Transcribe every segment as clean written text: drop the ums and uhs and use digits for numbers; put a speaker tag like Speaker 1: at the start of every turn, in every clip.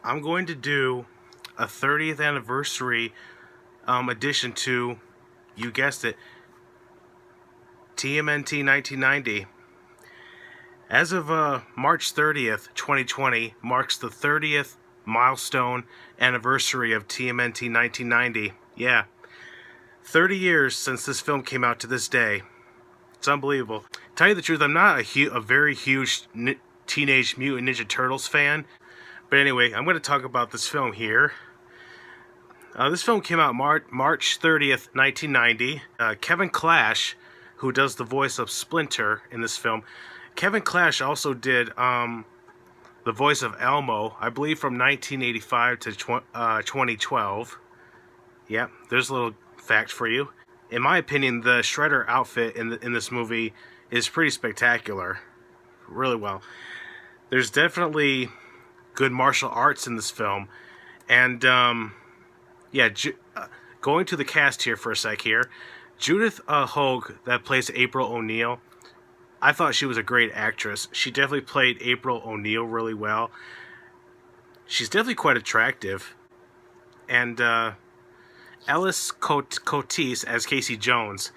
Speaker 1: I'm going to do a 30th anniversary edition to, you guessed it, TMNT 1990. As of March 30th, 2020, marks the 30th milestone anniversary of TMNT 1990. Yeah, 30 years since this film came out to this day. It's unbelievable. Tell you the truth, I'm not a very huge Teenage Mutant Ninja Turtles fan. But anyway, I'm going to talk about this film here. This film came out March 30th, 1990. Kevin Clash, who does the voice of Splinter in this film, Kevin Clash also did the voice of Elmo, I believe from 1985 to 2012. Yeah, there's a little fact for you. In my opinion, the Shredder outfit in this movie is pretty spectacular. Really well. There's definitely good martial arts in this film. And, yeah, going to the cast here for a sec here. Judith Hogue, that plays April O'Neil, I thought she was a great actress. She definitely played April O'Neil really well. She's definitely quite attractive. And Ellis Cotis as Casey Jones.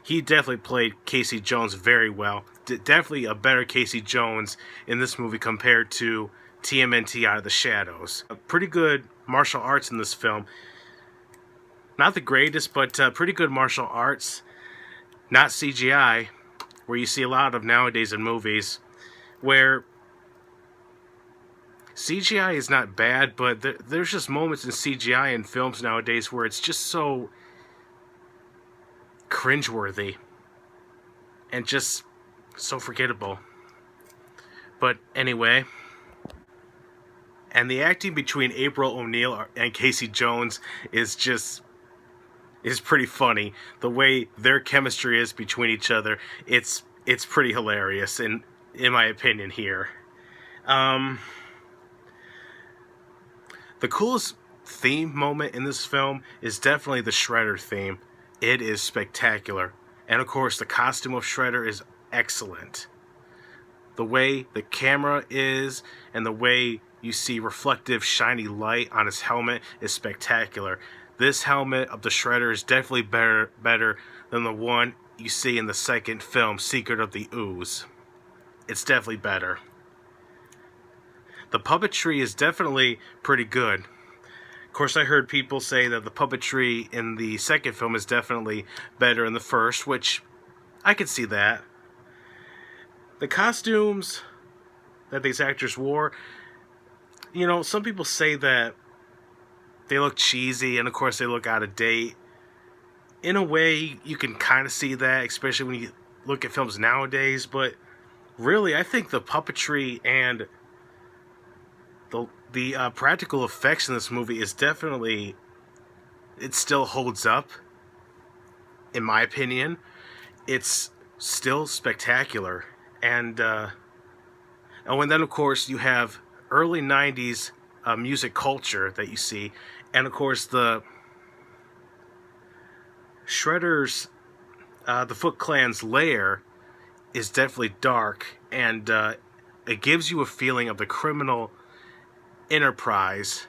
Speaker 1: He definitely played Casey Jones very well. Definitely a better Casey Jones in this movie compared to TMNT Out of the Shadows. Pretty good martial arts in this film. Not the greatest, but pretty good martial arts. Not CGI, where you see a lot of nowadays in movies, where CGI is not bad, but there's just moments in CGI in films nowadays where it's just so cringeworthy and just so forgettable. But anyway, and the acting between April O'Neil and Casey Jones is pretty funny. The way their chemistry is between each other, it's pretty hilarious in my opinion here. The coolest theme moment in this film is definitely the Shredder theme. It is spectacular. And of course, the costume of Shredder is excellent. The way the camera is and the way you see reflective, shiny light on his helmet is spectacular. This helmet of the Shredder is definitely better than the one you see in the second film, Secret of the Ooze. It's definitely better. The puppetry is definitely pretty good. Of course, I heard people say that the puppetry in the second film is definitely better than the first, which I could see that. The costumes that these actors wore, you know, some people say that they look cheesy and of course they look out of date. In a way, you can kind of see that, especially when you look at films nowadays, but really, I think the puppetry and the practical effects in this movie is definitely, it still holds up, in my opinion. It's still spectacular. And then, of course, you have early 90s music culture that you see. And, of course, the Shredder's, the Foot Clan's lair is definitely dark. And it gives you a feeling of the criminal enterprise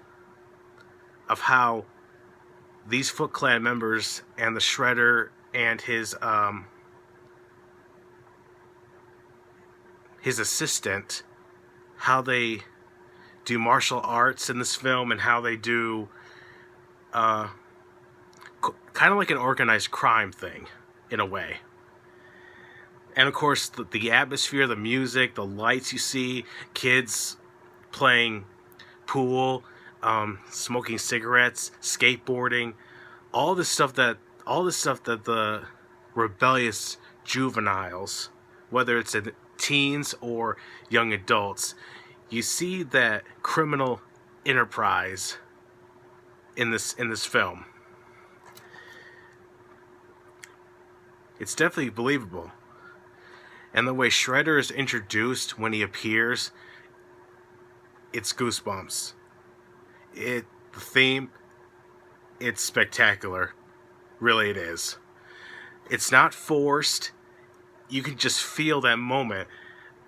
Speaker 1: of how these Foot Clan members and the Shredder and his assistant, how they do martial arts in this film and how they do kind of like an organized crime thing in a way. And of course the atmosphere, the music, the lights you see, kids playing pool, smoking cigarettes, skateboarding, all this stuff that the rebellious juveniles, whether it's in teens or young adults, you see that criminal enterprise in this film. It's definitely believable. And the way Shredder is introduced when he appears, it's goosebumps. The theme, it's spectacular. Really, it is. It's not forced. You can just feel that moment.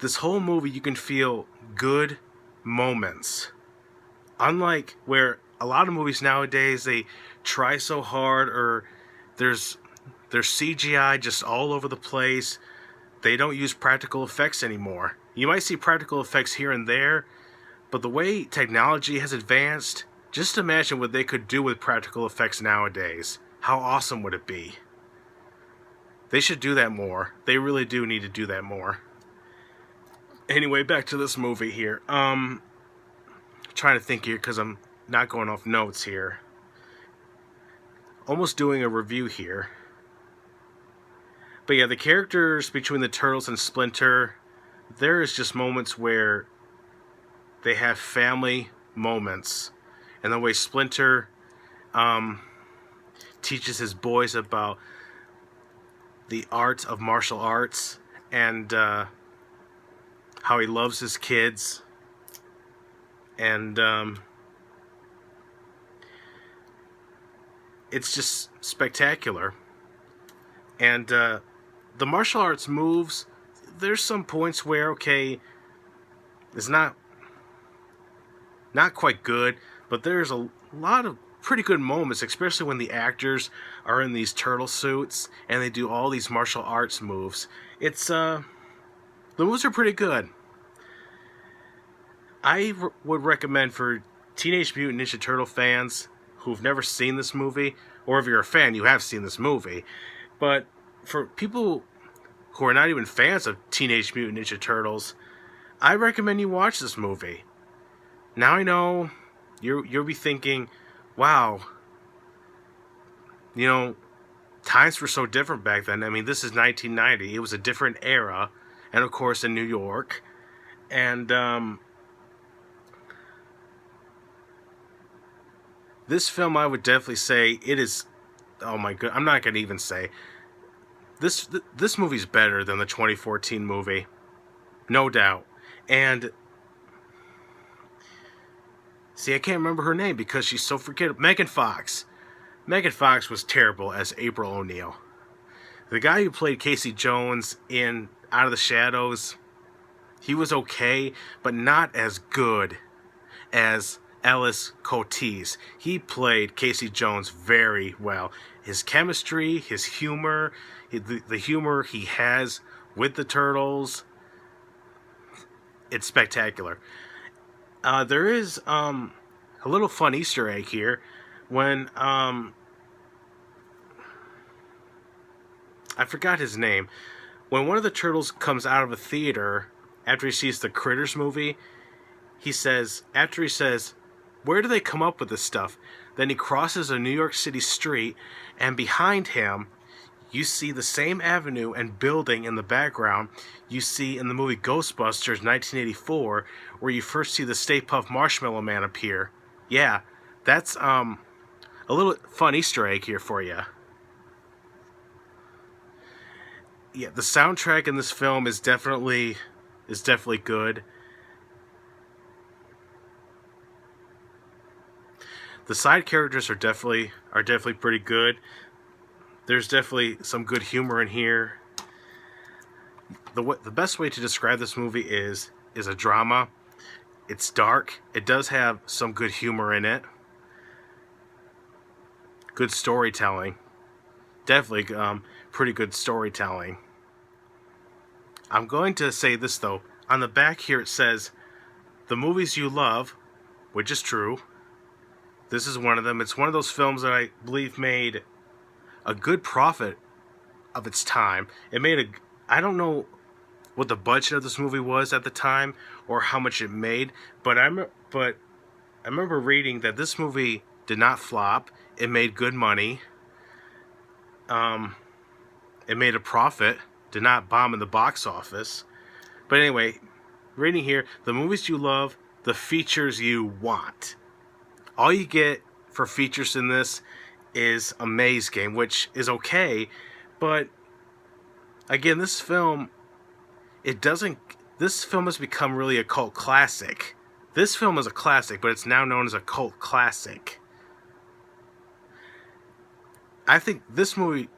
Speaker 1: This whole movie, you can feel good moments Unlike where a lot of movies nowadays, they try so hard, or there's CGI just all over the place. They don't use practical effects anymore. You might see practical effects here and there, but the way technology has advanced, just imagine what they could do with practical effects nowadays. How awesome would it be? They should do that more. They really do need to do that more. Anyway, back to this movie here. Trying to think here because I'm not going off notes here. Almost doing a review here. But yeah, the characters between the Turtles and Splinter, there is just moments where they have family moments. And the way Splinter teaches his boys about the art of martial arts, and how he loves his kids. And it's just spectacular. And the martial arts moves, there's some points where, okay, it's not quite good, but there's a lot of pretty good moments, especially when the actors are in these turtle suits and they do all these martial arts moves. It's the moves are pretty good. I would recommend for Teenage Mutant Ninja Turtle fans who've never seen this movie, or if you're a fan, you have seen this movie, but for people who are not even fans of Teenage Mutant Ninja Turtles, I recommend you watch this movie. Now I know you'll be thinking, wow, you know, times were so different back then. I mean, this is 1990. It was a different era, and of course in New York. And this film, I would definitely say it is. Oh my god, I'm not gonna even say this movie's better than the 2014 movie, no doubt. And see, I can't remember her name because she's so forgettable. Megan Fox. Megan Fox was terrible as April O'Neil. The guy who played Casey Jones in Out of the Shadows, he was okay, but not as good as Ellis Cotis. He played Casey Jones very well. His chemistry, his humor, the humor he has with the Turtles, it's spectacular. There is a little fun Easter egg here when I forgot his name. When one of the Turtles comes out of a theater after he sees the Critters movie, he says, where do they come up with this stuff? Then he crosses a New York City street, and behind him, you see the same avenue and building in the background you see in the movie Ghostbusters 1984, where you first see the Stay Puft Marshmallow Man appear. Yeah, that's a little fun Easter egg here for you. Yeah, the soundtrack in this film is definitely good. The side characters are definitely pretty good. There's definitely some good humor in here. The best way to describe this movie is a drama. It's dark. It does have some good humor in it. Good storytelling. Definitely pretty good storytelling. I'm going to say this though. On the back here it says, the movies you love, which is true. This is one of them. It's one of those films that I believe made a good profit of its time. I don't know what the budget of this movie was at the time or how much it made, but I remember reading that this movie did not flop. It made good money. It made a profit. Did not bomb in the box office. But anyway, reading here, the movies you love, the features you want. All you get for features in this is a maze game, which is okay, but again, this film has become really a cult classic. This film is a classic, but it's now known as a cult classic. I think this movie,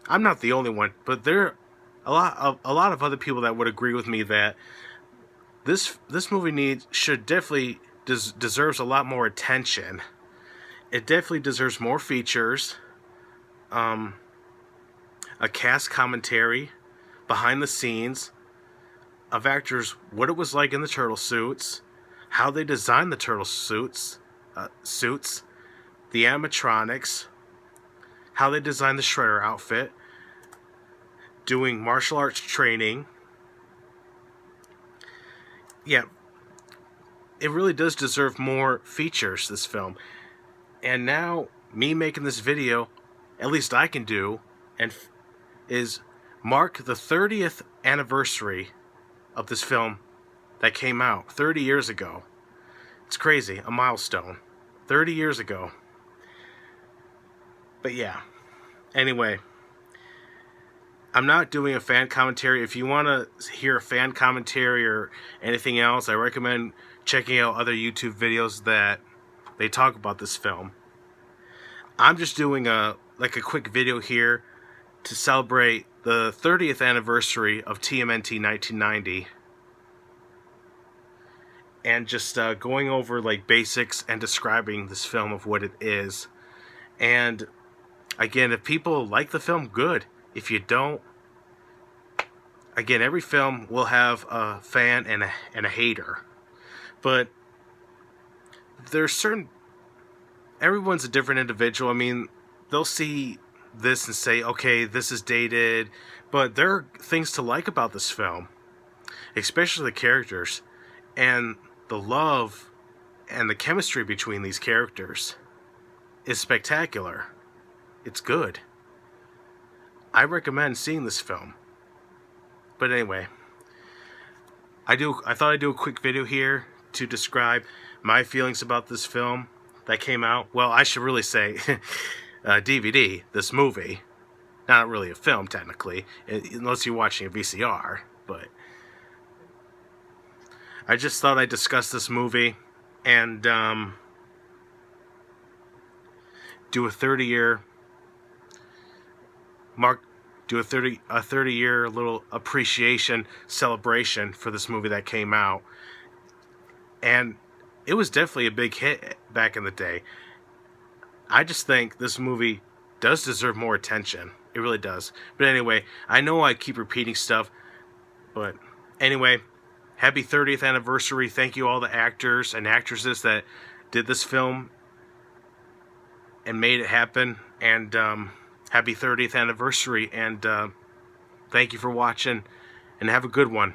Speaker 1: I'm not the only one, but there are a lot of other people that would agree with me that this movie should definitely deserves a lot more attention. It definitely deserves more features, a cast commentary, behind the scenes of actors, what it was like in the turtle suits, how they designed the turtle suits, the animatronics, how they designed the Shredder outfit, doing martial arts training. Yeah, it really does deserve more features, this film. And now, me making this video, at least I can do, and is mark the 30th anniversary of this film that came out 30 years ago. It's crazy, a milestone. 30 years ago. But yeah, anyway, I'm not doing a fan commentary. If you want to hear a fan commentary or anything else, I recommend checking out other YouTube videos that they talk about this film. I'm just doing a quick video here to celebrate the 30th anniversary of TMNT 1990, and just going over like basics and describing this film of what it is. And again, if people like the film, good. If you don't, again, every film will have a fan and a hater, but there's certain, everyone's a different individual. I mean, they'll see this and say, okay, this is dated, but there are things to like about this film, especially the characters and the love and the chemistry between these characters is spectacular. It's good. I recommend seeing this film. But anyway, I thought I'd do a quick video here to describe my feelings about this film that came out. Well, I should really say DVD, this movie. Not really a film, technically, unless you're watching a VCR. But I just thought I'd discuss this movie and do a 30-year mark, do a 30-year little appreciation celebration for this movie that came out. And it was definitely a big hit back in the day. I just think this movie does deserve more attention. It really does. But anyway, I know I keep repeating stuff, but anyway, happy 30th anniversary. Thank you all the actors and actresses that did this film and made it happen. And happy 30th anniversary. And thank you for watching, and have a good one.